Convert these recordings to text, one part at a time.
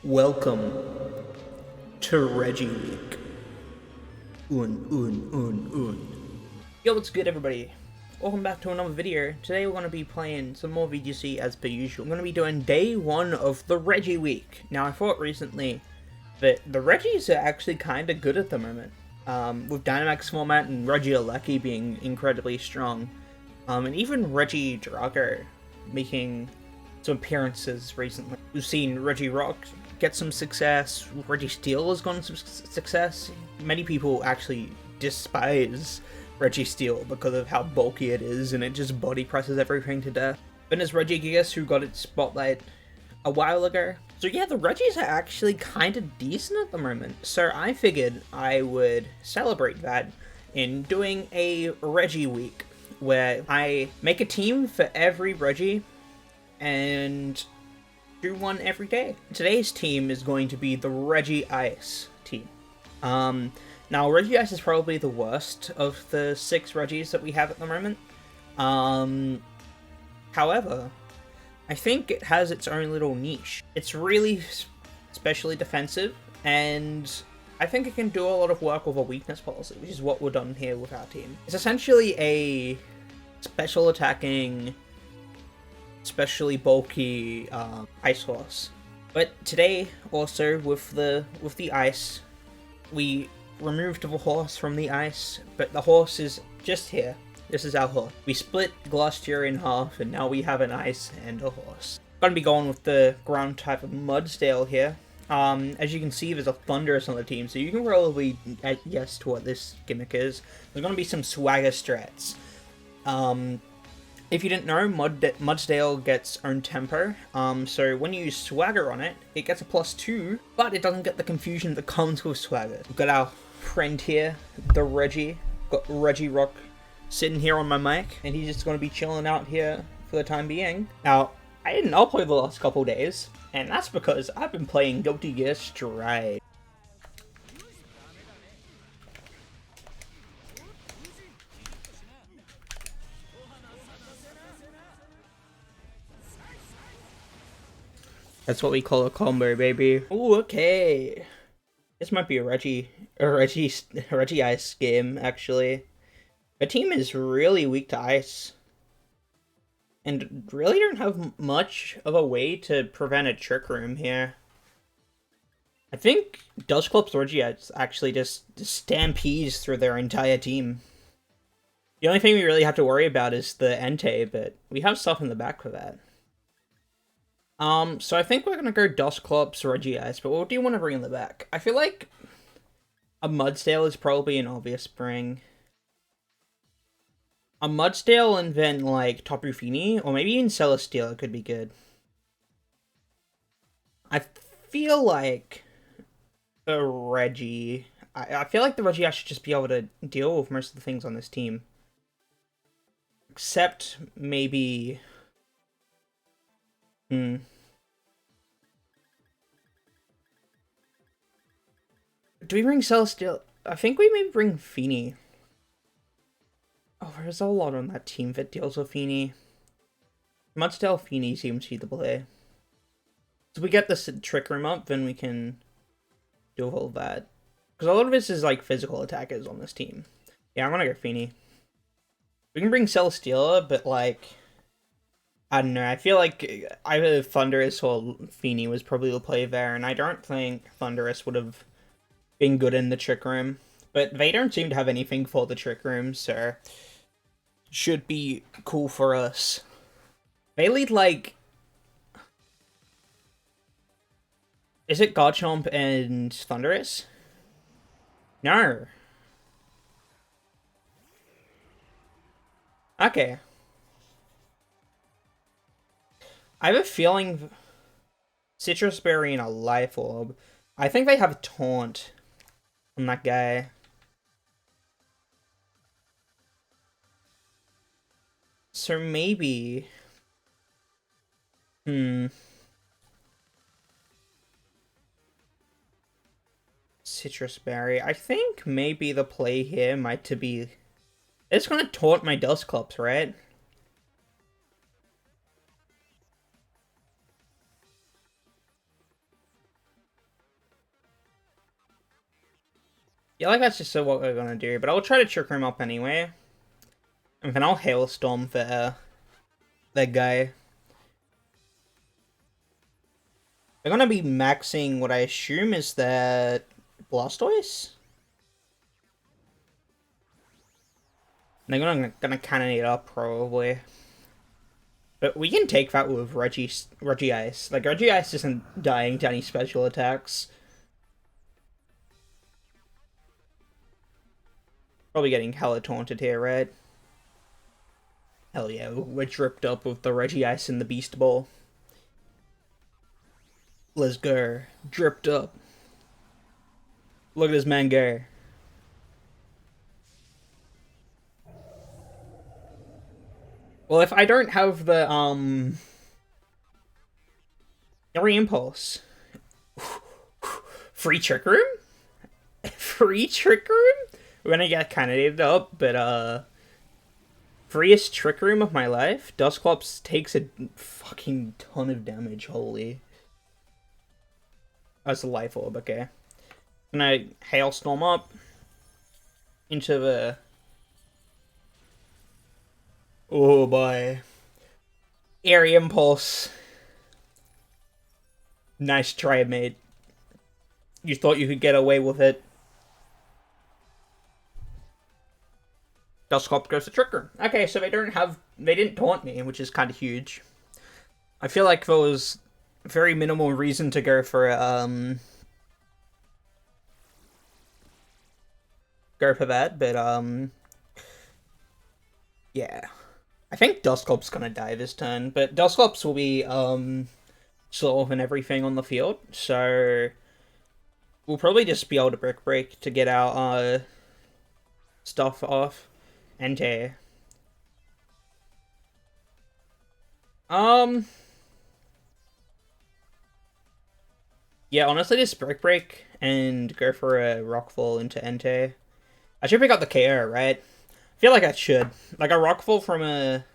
Welcome to Regi Week. Un. Yo, what's good, everybody? Welcome back to another video. Today we're going to be playing some more VGC as per usual. I'm going to be doing day one of the Regi Week. Now, I thought recently that the Regis are actually kind of good at the moment. With Dynamax format and Regice being incredibly strong. And even Regi Drago making some appearances recently. We've seen Regi Rock get some success, Regi Steel has gotten some success. Many people actually despise Regi Steel because of how bulky it is and it just body presses everything to death. Then there's Regice, who got its spotlight a while ago. So yeah, the Regis are actually kind of decent at the moment. So I figured I would celebrate that in doing a Regi week, where I make a team for every Regi and do one every day. Today's team is going to be the Regice team. Now Regice is probably the worst of the 6 Regis that we have at the moment. However, I think it has its own little niche. It's really specially defensive, and I think it can do a lot of work with a weakness policy, which is what we're done here with our team. It's essentially a special attacking, especially bulky ice horse. But today, also with the ice, we removed the horse from the ice, but the horse is just here. This is our horse. We split Glacier in half, and now we have an ice and a horse. Gonna be going with the ground type of Mudsdale here. As you can see, there's a Thunderous on the team, so you can probably guess to what this gimmick is. There's gonna be some swagger strats. If you didn't know, Mudsdale gets own tempo, so when you use Swagger on it, it gets a +2, but it doesn't get the confusion that comes with Swagger. We've got our friend here, the Regi. Got Regi Rock sitting here on my mic, and he's just going to be chilling out here for the time being. Now, I didn't upload the last couple days, and that's because I've been playing Guilty Gear Strive. That's what we call a combo, baby. Ooh, okay. This might be a Regi Ice game, actually. The team is really weak to ice, and really don't have much of a way to prevent a Trick Room here. I think Dusclops Regice actually just stampedes through their entire team. The only thing we really have to worry about is the Entei, but we have stuff in the back for that. So I think we're gonna go Dusclops Regice, but what do you want to bring in the back? I feel like a Mudsdale is probably an obvious bring. A Mudsdale and then, like, Tapu Fini, or maybe even Celesteela could be good. I feel like the Regi... I feel like the Regi should just be able to deal with most of the things on this team. Except, maybe... Do we bring Celesteela? I think we maybe bring Fini. Oh, there's a lot on that team that deals with Fini. Mudsdale Fini seems to be the play. So we get this Trick Room up, then we can do all that. Because a lot of this is like physical attackers on this team. Yeah, I'm gonna go Fini. We can bring Celesteela, but like... I don't know, I feel like either Thunderous or Fini was probably the play there, and I don't think Thunderous would have been good in the Trick Room. But they don't seem to have anything for the Trick Room, so... should be cool for us. They lead, like... Is it Garchomp and Thunderous? No. Okay. I have a feeling Citrus Berry and a Life Orb. I think they have a Taunt on that guy. So maybe... Citrus Berry. I think maybe the play here might to be... It's gonna taunt my Dusclops, right? Yeah, like that's just what we're gonna do, but I'll try to trick him up anyway. And then I'll Hailstorm for that guy. They're gonna be maxing what I assume is that Blastoise? They're gonna cannonade up, probably. But we can take that with Regice. Like, Regice isn't dying to any special attacks. Probably getting hella taunted here, right? Hell yeah, we're dripped up with the Regice and the Beast Ball. Let's go. Dripped up. Look at this man go. Well, if I don't have the, Every Impulse. Free Trick Room? Free Trick Room? We're gonna get cannonaded up, but, freest Trick Room of my life? Dusclops takes a fucking ton of damage, holy. That's a Life Orb, okay. Gonna Hailstorm up into the... Oh boy. Airy Impulse. Nice try, mate. You thought you could get away with it. Dusclops goes to Trick Room. Okay, so they didn't taunt me, which is kind of huge. I feel like there was very minimal reason to go for that, but yeah. I think Dusclops gonna die this turn, but Dusclops will be solving everything on the field, so we'll probably just be able to Brick Break to get our stuff off. Entei. Yeah, honestly, just Brick Break and go for a Rockfall into Entei. I should pick up the KO, right? I feel like I should. Like, a Rockfall from a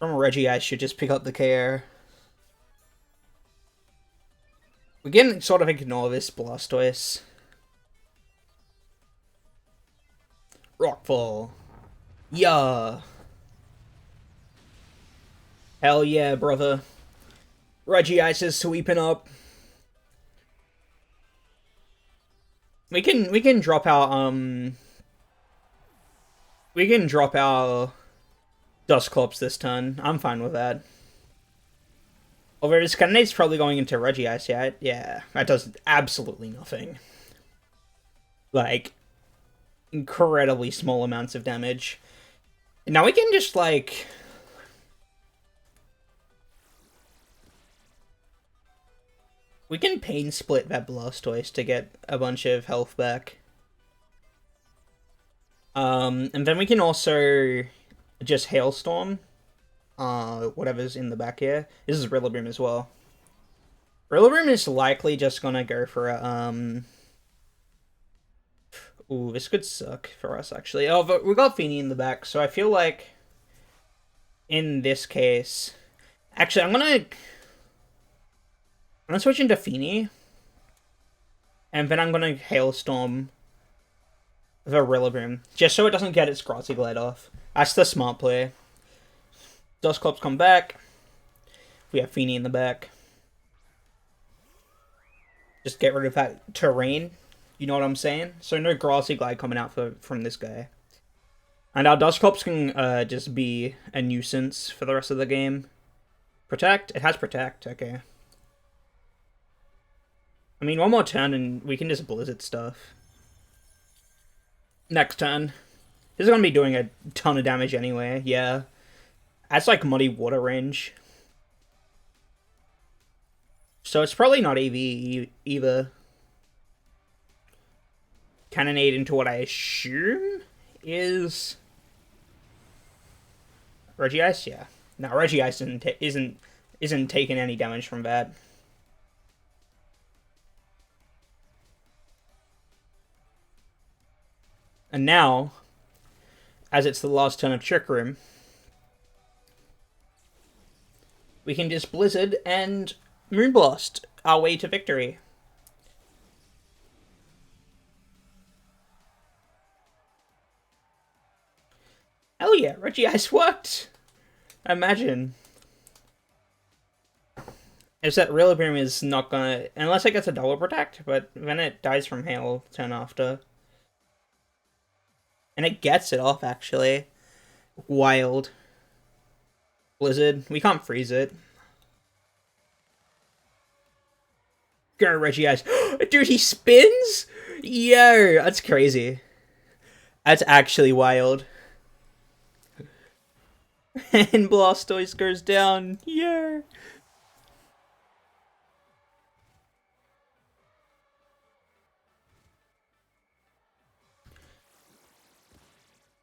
Regi, I should just pick up the KO. We can sort of ignore this Blastoise. Rockfall. Yeah. Hell yeah, brother. Regice is sweeping up. We can drop our we can drop our Dusclops this turn. I'm fine with that. Although this cannonade's probably going into Regice, yeah? Yeah, that does absolutely nothing. Like, incredibly small amounts of damage. Now we can just, like... We can Pain Split that Blastoise to get a bunch of health back. And then we can also just Hailstorm whatever's in the back here. This is Rillaboom as well. Rillaboom is likely just gonna go for a, Ooh, this could suck for us, actually. Oh, but we got Feeny in the back, so I feel like in this case... Actually, I'm gonna switch into Feeny. And then I'm gonna Hailstorm the Rillaboom, just so it doesn't get its Grassy Glide off. That's the smart play. Dusclops come back. We have Feeny in the back. Just get rid of that terrain. You know what I'm saying? So no Grassy Glide coming out from this guy. And our Dusclops can just be a nuisance for the rest of the game. Protect? It has Protect, okay. I mean, one more turn and we can just Blizzard stuff. Next turn. This is going to be doing a ton of damage anyway, yeah. That's like Muddy Water range. So it's probably not AV either. Cannonade into what I assume is... Regice? Yeah. No, Regice isn't taking any damage from that. And now, as it's the last turn of Trick Room, we can just Blizzard and Moonblast our way to victory. Hell yeah, Regice worked! Imagine. Is that Real Beam is not gonna... Unless it gets a double protect, but then it dies from hail turn after. And it gets it off, actually. Wild. Blizzard. We can't freeze it. Go, Regice. Dude, he spins? Yo, that's crazy. That's actually wild. And Blastoise goes down. Yeah.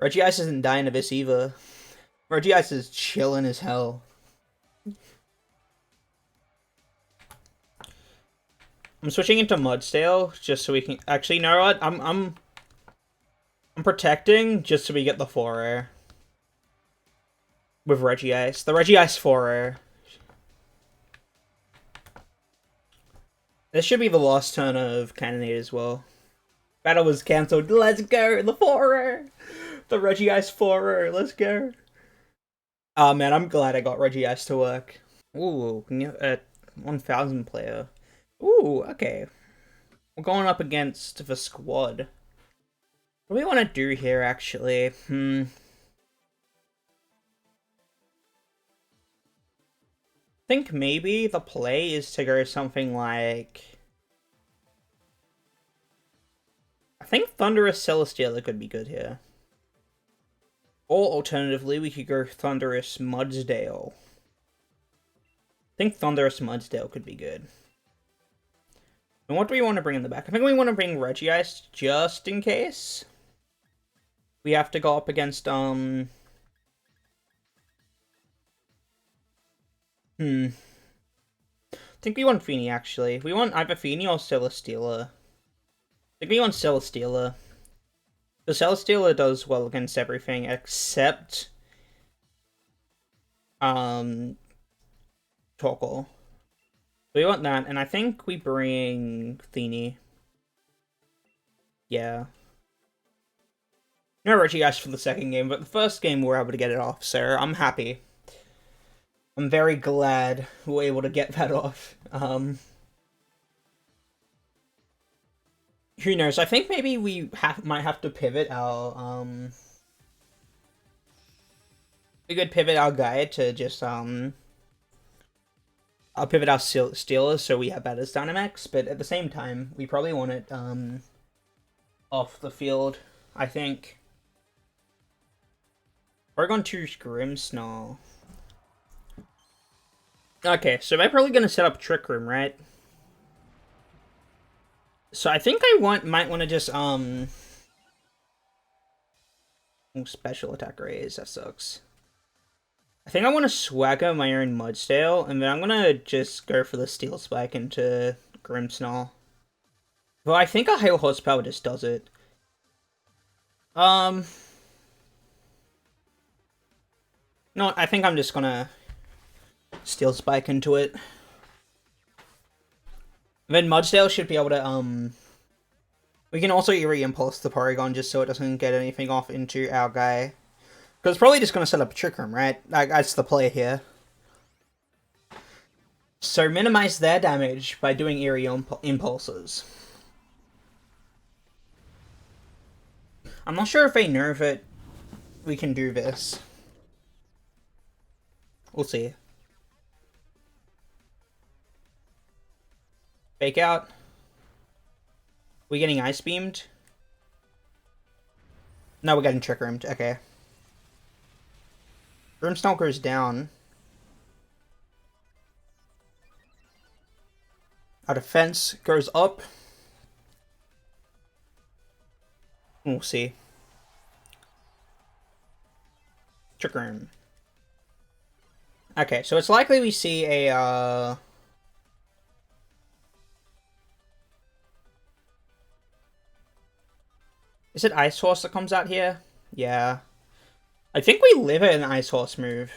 Regice isn't dying of this either. Regice is chilling as hell. I'm switching into Mudsdale just so we can actually, you know what? I'm protecting just so we get the 4-air. With Regice. The Regice 4-air. This should be the last turn of Cannonade as well. Battle was cancelled. Let's go! The 4-air! The Regice 4-air. Let's go. Oh man, I'm glad I got Regice to work. Ooh, 1000 player. Ooh, okay. We're going up against the squad. What do we want to do here, actually? I think maybe the play is to go something like... I think Thunderous Celesteela could be good here. Or alternatively, we could go Thunderous Mudsdale. I think Thunderous Mudsdale could be good. And what do we want to bring in the back? I think we want to bring Regice just in case. We have to go up against, I think we want Feeny, actually. We want either Feeny or Celesteela. I think we want Celesteela. The Celesteela does well against everything except... Torkoal. We want that, and I think we bring Feeny. Yeah. No Regice for the second game, but the first game we were able to get it off, so I'm happy. I'm very glad we were able to get that off. Who knows? I think maybe we might have to pivot our, we could pivot our guy to just, I'll pivot our Steelers so we have better Dynamax, but at the same time, we probably want it, off the field, I think. We're going to Grimmsnarl. Okay, so they're probably going to set up Trick Room, right? So I think I might want to just, special attack raise, that sucks. I think I want to swagger my own Mudsdale, and then I'm going to just go for the Steel Spike into Grimmsnarl. Well, I think a Hail Horsepower just does it. No, I think I'm just gonna Steel Spike into it. Then Mudsdale should be able to, we can also Eerie Impulse the Porygon just so it doesn't get anything off into our guy. Because it's probably just gonna set up a Trick Room, right? That's the play here. So minimize their damage by doing Eerie Impulses. I'm not sure if they know that we can do this. We'll see. Fake out. We getting Ice Beamed? No, we're getting Trick Roomed. Okay. Grimmsnarl goes down. Our defense goes up. We'll see. Trick Room. Okay, so it's likely we see a, Is it Ice Horse that comes out here? Yeah. I think we live at an Ice Horse move.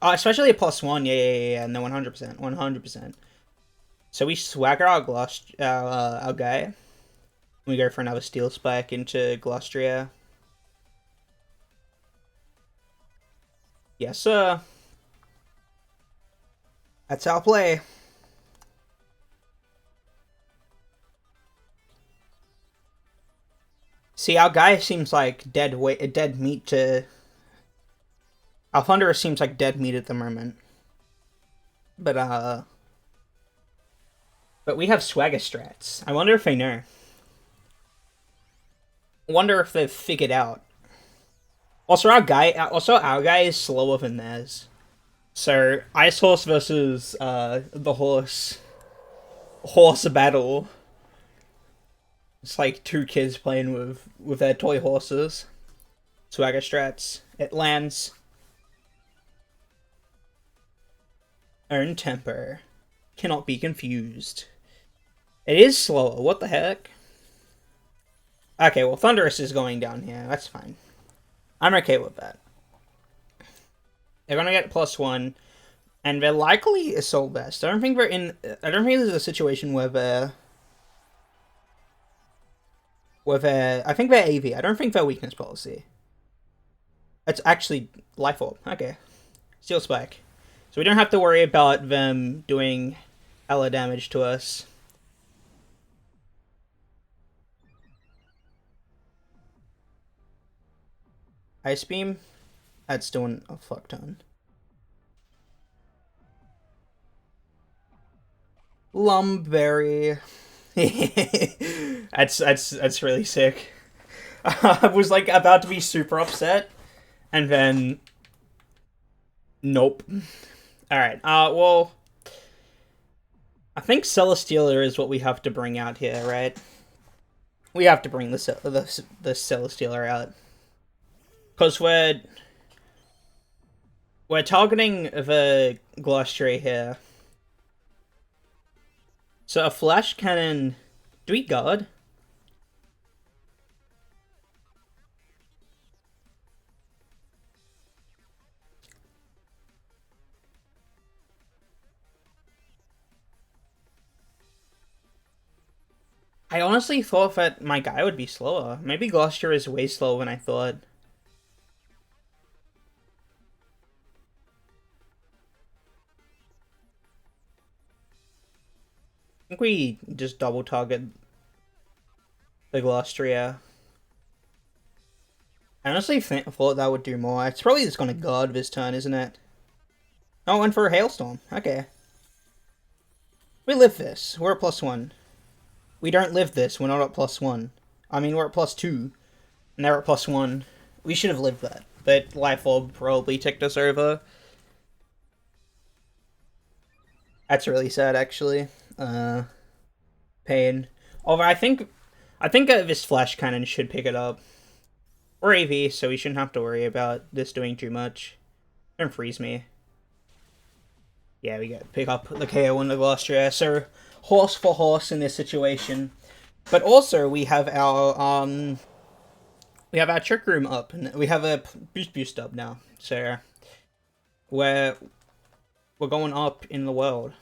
Especially a +1. Yeah. No, 100%. 100%. So we swagger our our guy. We go for another Steel Spike into Glustria. Yes, sir. That's our play. See, our guy seems like dead meat to... Our Thunderer seems like dead meat at the moment. But we have swagger strats. I wonder if they know. I wonder if they've figured out. Also, our guy is slower than theirs. So, Ice Horse versus the horse battle. It's like two kids playing with their toy horses. Swagger strats. It lands. Earn temper. Cannot be confused. It is slower. What the heck? Okay, well, Thunderous is going down here. That's fine. I'm okay with that. They're gonna get +1, and they're likely Assault Vest. I don't think there's a situation where they're... I think they're AV. I don't think they're Weakness Policy. It's actually Life Orb. Okay. Steel Spike. So we don't have to worry about them doing hella damage to us. Ice Beam? That's doing a fuck ton. Lumberry. That's really sick. I was like about to be super upset, and then nope. All right. Well, I think Celestealer is what we have to bring out here, right? We have to bring the Celestealer out because we're targeting the Glossary here. So a flash cannon. Do we guard? I honestly thought that my guy would be slower. Maybe Gloster is way slower than I thought. I think we just double target the Glostria. I honestly thought that would do more. It's probably just gonna guard this turn, isn't it? Oh, and for a Hailstorm. Okay. We live this. We're at +1. We don't live this. We're not at +1. I mean, we're at +2. And they're at +1. We should have lived that. But Life Orb probably ticked us over. That's really sad, actually. Pain. Although I think this Flash Cannon should pick it up. We're AV, so we shouldn't have to worry about this doing too much. Don't freeze me. Yeah, we get pick up the KO and the Glostria. So horse for horse in this situation. But also we have our Trick Room up, and we have a boost up now. So we're going up in the world.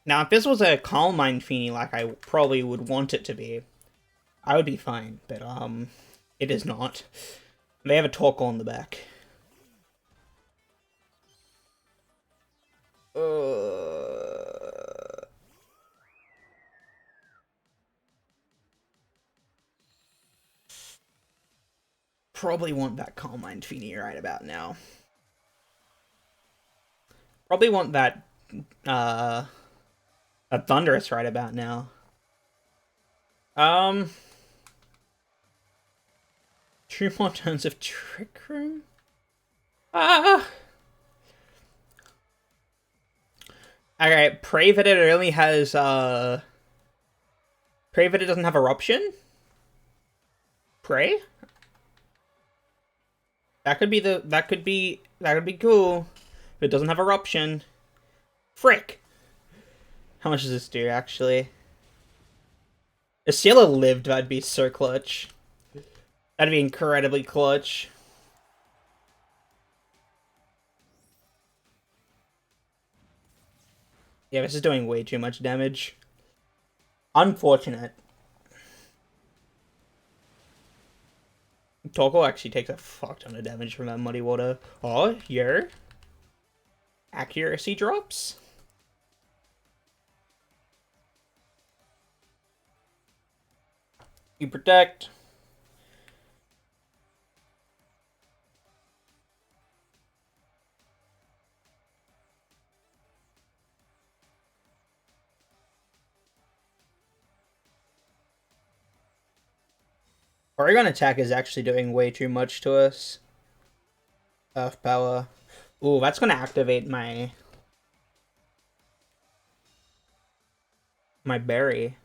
Now, if this was a Calm Mind Feeny like I probably would want it to be, I would be fine, but it is not. They have a Torkoal on the back. Probably want that Calm Mind Feeny right about now. Probably want that a Thunderous right about now. 2 more turns of Trick Room? Ah! Alright, pray that it only has, pray that it doesn't have Eruption? Pray? That could be cool. If it doesn't have Eruption. Frick! How much does this do, actually? If Ciela lived, that'd be so clutch. That'd be incredibly clutch. Yeah, this is doing way too much damage. Unfortunate. Torkoal actually takes a fuck ton of damage from that Muddy Water. Oh, your accuracy drops? You protect. Porygon attack is actually doing way too much to us. Earth power. Ooh, that's gonna activate my berry.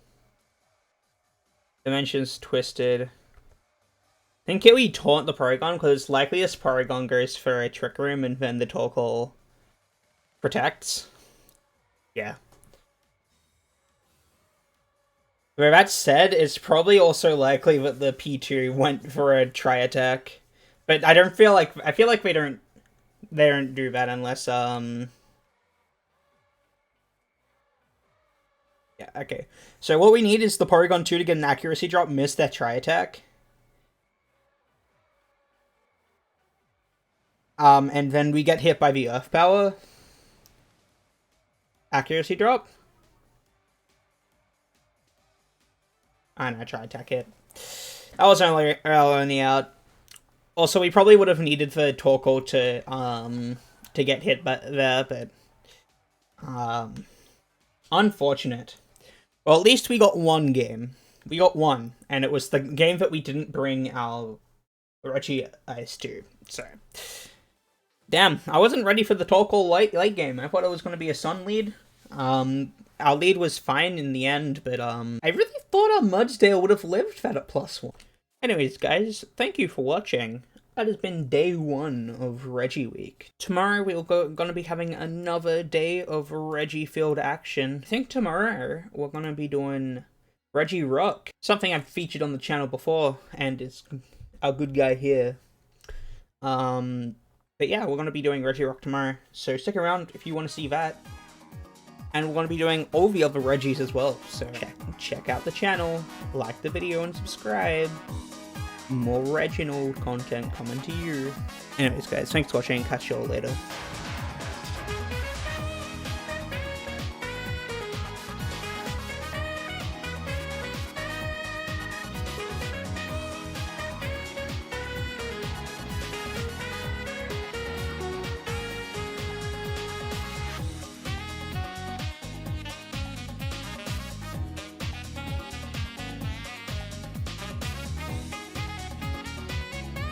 Dimensions twisted. I think we taunt the Porygon because it's likely this Porygon goes for a Trick Room and then the Torkoal protects. Yeah. But that said, it's probably also likely that the P2 went for a Tri-Attack. But I feel like they don't do that unless yeah, okay. So what we need is the Porygon 2 to get an accuracy drop, miss that Tri-Attack. And then we get hit by the Earth Power. Accuracy drop. I know, Tri-Attack hit. That was only out. Also, we probably would have needed the Torkoal to get hit there, but unfortunate. Well, at least we got one game. We got one, and it was the game that we didn't bring our Regi Ice to. So, damn, I wasn't ready for the Torkoal late game. I thought it was going to be a Sun lead. Our lead was fine in the end, but I really thought our Mudsdale would have lived that at +1. Anyways, guys, thank you for watching. That has been day 1 of Regi Week. Tomorrow we're gonna be having another day of Regi field action. I think tomorrow we're gonna be doing Regi Rock, something I've featured on the channel before, and it's our good guy here. But yeah, we're gonna be doing Regi Rock tomorrow, so stick around if you want to see that. And we're going to be doing all the other Regis as well, so check out the channel, like the video and subscribe. More Reginald content coming to you. Anyways guys, thanks for watching, catch you all later.